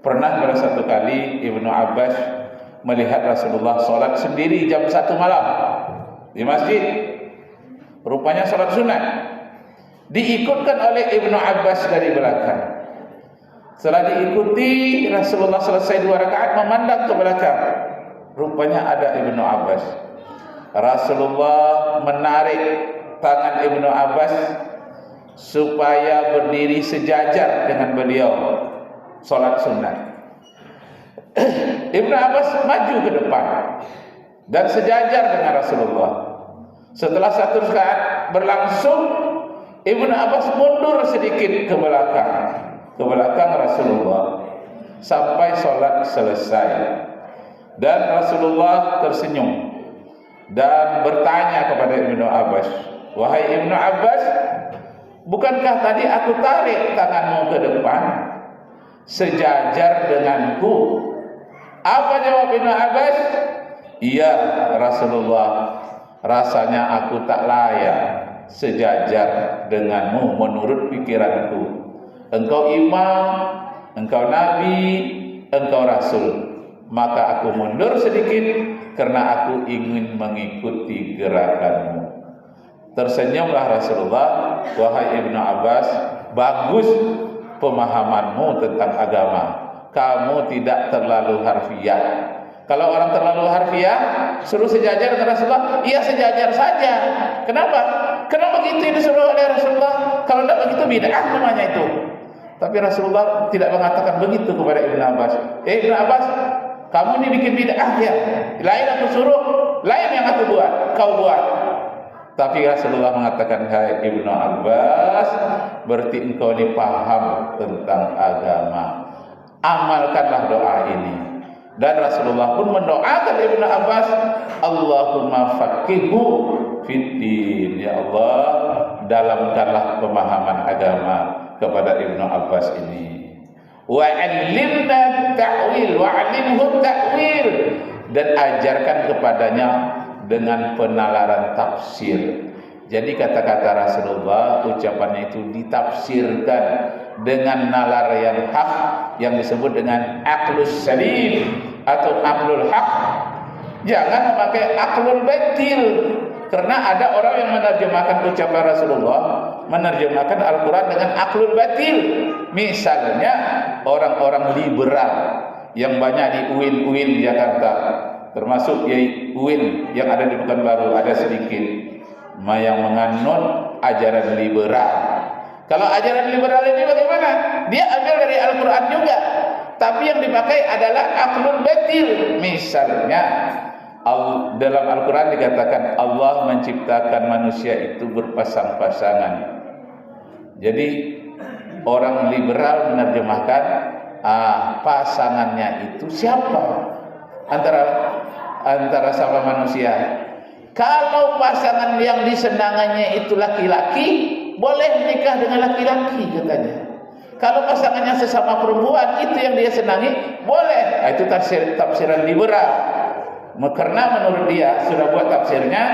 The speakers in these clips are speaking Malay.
Pernah pada satu kali Ibnu Abbas melihat Rasulullah sholat sendiri jam 1 malam di masjid. Rupanya sholat sunat. Diikutkan oleh Ibnu Abbas dari belakang. Setelah diikuti, Rasulullah selesai 2 rakaat memandang ke belakang. Rupanya ada Ibnu Abbas. Rasulullah menarik tangan Ibnu Abbas supaya berdiri sejajar dengan beliau sholat sunat. Ibnu Abbas maju ke depan dan sejajar dengan Rasulullah. Setelah 1 rakaat berlangsung, Ibnu Abbas mundur sedikit ke belakang Rasulullah sampai sholat selesai. Dan Rasulullah tersenyum dan bertanya kepada Ibnu Abbas, "Wahai Ibnu Abbas, bukankah tadi aku tarik tanganmu ke depan sejajar denganku?" Apa jawab Ibnu Abbas? "Iya Rasulullah, rasanya aku tak layak sejajar denganmu menurut pikiranku. Engkau imam, engkau nabi, engkau rasul. Maka aku mundur sedikit karena aku ingin mengikuti gerakanmu." Tersenyumlah Rasulullah, "Wahai Ibnu Abbas, bagus pemahamanmu tentang agama. Kamu tidak terlalu harfiah. Kalau orang terlalu harfiah, suruh sejajar dengan Rasulullah, iya sejajar saja. Kenapa? Karena begitu disuruh oleh Rasulullah. Kalau tidak begitu bid'ah namanya itu." Tapi Rasulullah tidak mengatakan begitu kepada Ibnu Abbas. Ibnu Abbas, kamu ini bikin bid'ah ya. Lain aku suruh, lain yang aku buat, kau buat. Tapi Rasulullah mengatakan, "Hai Ibnu Abbas, berarti engkau ini paham tentang agama. Amalkanlah doa ini." Dan Rasulullah pun mendoakan Ibnu Abbas, "Allahumma faqihhu fiddin." Ya Allah, dalamkanlah pemahaman agama kepada Ibnu Abbas ini. Wa 'allimna ta'wil wa 'allimhu ta'wil, dan ajarkan kepadanya dengan penalaran tafsir. Jadi kata-kata Rasulullah, ucapannya itu ditafsirkan dengan nalar yang hak, yang disebut dengan aqlus salim atau aqlul haq. Jangan memakai aqlul batil, karena ada orang yang menerjemahkan ucapan Rasulullah, menerjemahkan Al-Quran dengan aqlul batil. Misalnya orang-orang liberal yang banyak di UIN Jakarta, termasuk UIN yang ada di Pekanbaru, ada sedikit yang menganut ajaran liberal. Kalau ajaran liberal ini bagaimana? Dia ambil dari Al-Quran juga, tapi yang dipakai adalah aqlul batil. Misalnya dalam Al-Quran dikatakan Allah menciptakan manusia itu berpasang-pasangan. Jadi orang liberal menerjemahkan pasangannya itu siapa? Antara sama manusia. Kalau pasangan yang disenangannya itu laki-laki, boleh menikah dengan laki-laki katanya. Kalau pasangannya sesama perempuan, itu yang dia senangi, boleh. Itu tafsiran liberal. Karena menurut dia sudah buat tafsirnya,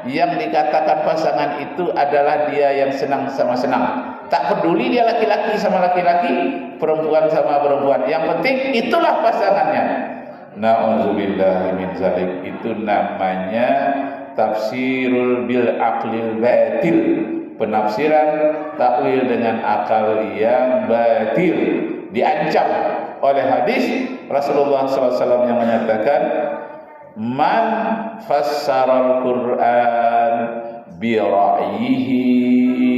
yang dikatakan pasangan itu adalah dia yang senang sama senang. Tak peduli dia laki-laki sama laki-laki, perempuan sama perempuan. Yang penting itulah pasangannya. Na'udzubillahi min zalik. Itu namanya tafsirul bil aqlil batil, penafsiran takwil dengan akal yang batil. Diancam oleh hadis Rasulullah SAW yang menyatakan, "Man fassaral Qur'an bi ra'yihi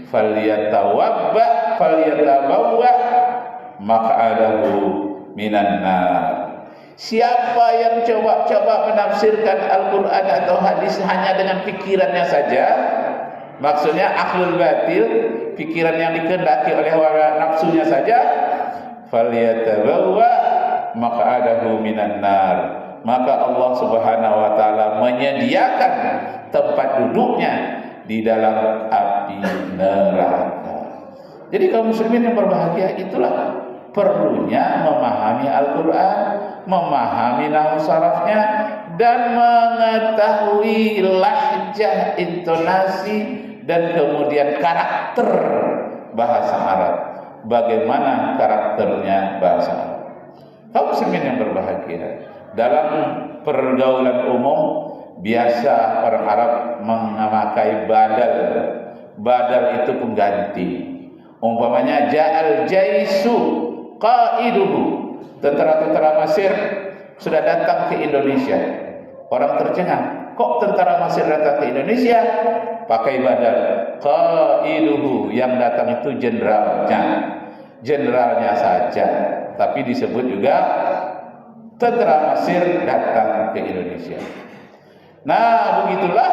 falyatabawwa maq'adahu minan nar." Siapa yang coba-coba menafsirkan Al-Quran atau hadis hanya dengan pikirannya saja, maksudnya akhlul batil, pikiran yang dikehendaki oleh hawa nafsunya saja, falyatabawwa maq'adahu minan nar, maka Allah Subhanahu wa taala menyediakan tempat duduknya di dalam api neraka. Jadi kaum muslimin yang berbahagia, itulah perlunya memahami Al-Quran, memahami nahwu sarafnya, dan mengetahui lahjah, intonasi, dan kemudian karakter bahasa Arab. Bagaimana karakternya bahasa Arab? Kaum muslimin yang berbahagia, dalam pergaulan umum biasa orang Arab memakai badal. Badal itu pengganti. Umpamanya ja'al jaisu qaiduhu, tentara-tentara Mesir sudah datang ke Indonesia. Orang tercengang, kok tentara Mesir datang ke Indonesia? Pakai badal. Qaiduhu, yang datang itu generalnya saja, tapi disebut juga tentara Mesir datang ke Indonesia. Nah, begitulah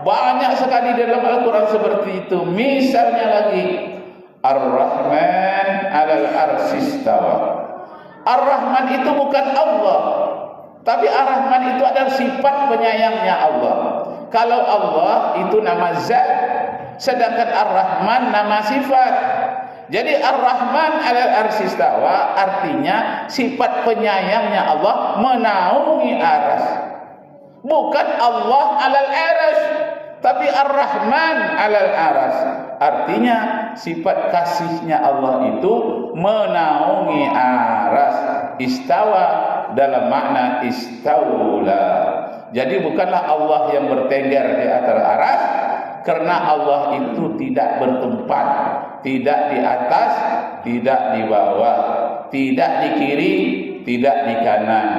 banyak sekali dalam Al-Quran seperti itu. Misalnya lagi, Ar-Rahman 'alal arsy istawa. Ar-Rahman itu bukan Allah, tapi Ar-Rahman itu adalah sifat penyayangnya Allah. Kalau Allah itu nama zat, sedangkan Ar-Rahman nama sifat. Jadi Ar-Rahman 'alal arsy istawa artinya sifat penyayangnya Allah menaungi aras. Bukan Allah 'alal arsy, tapi Ar-Rahman 'alal aras. Artinya sifat kasihnya Allah itu menaungi aras. Istawa dalam makna istaula. Jadi bukanlah Allah yang bertengger di atas aras, karena Allah itu tidak bertempat, tidak di atas, tidak di bawah, tidak di kiri, tidak di kanan,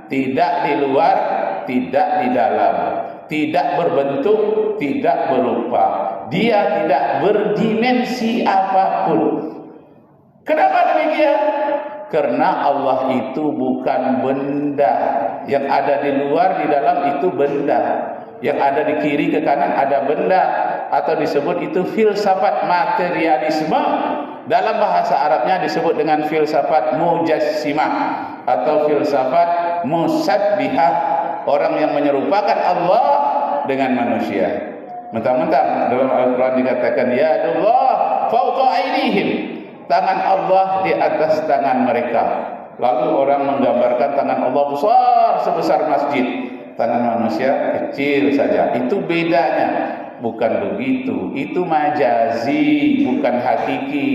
tidak di luar, tidak di dalam, tidak berbentuk, tidak berupa. Dia tidak berdimensi apapun. Kenapa demikian? Karena Allah itu bukan benda. Yang ada di luar, di dalam itu benda. Yang ada di kiri ke kanan ada benda, atau disebut itu filsafat materialisme. Dalam bahasa Arabnya disebut dengan filsafat mujassimah atau filsafat musabbihah, orang yang menyerupakan Allah dengan manusia. Mentang-mentang dalam Al-Quran dikatakan ya Allah fauqa aydihim, tangan Allah di atas tangan mereka. Lalu orang menggambarkan tangan Allah besar sebesar masjid, tangan manusia kecil saja. Itu bedanya. Bukan begitu, itu majazi, bukan hakiki.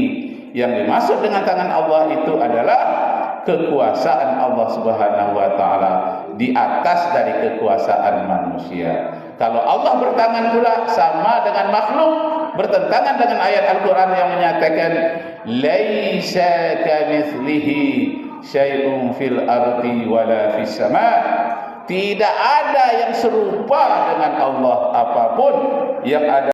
Yang dimaksud dengan tangan Allah itu adalah kekuasaan Allah Subhanahu wa taala di atas dari kekuasaan manusia. Kalau Allah bertangan pula sama dengan makhluk, bertentangan dengan ayat Al-Quran yang menyatakan laisa kamitslihi syai'un fil ardi wala fis sama'. Tidak ada yang serupa dengan Allah apapun yang ada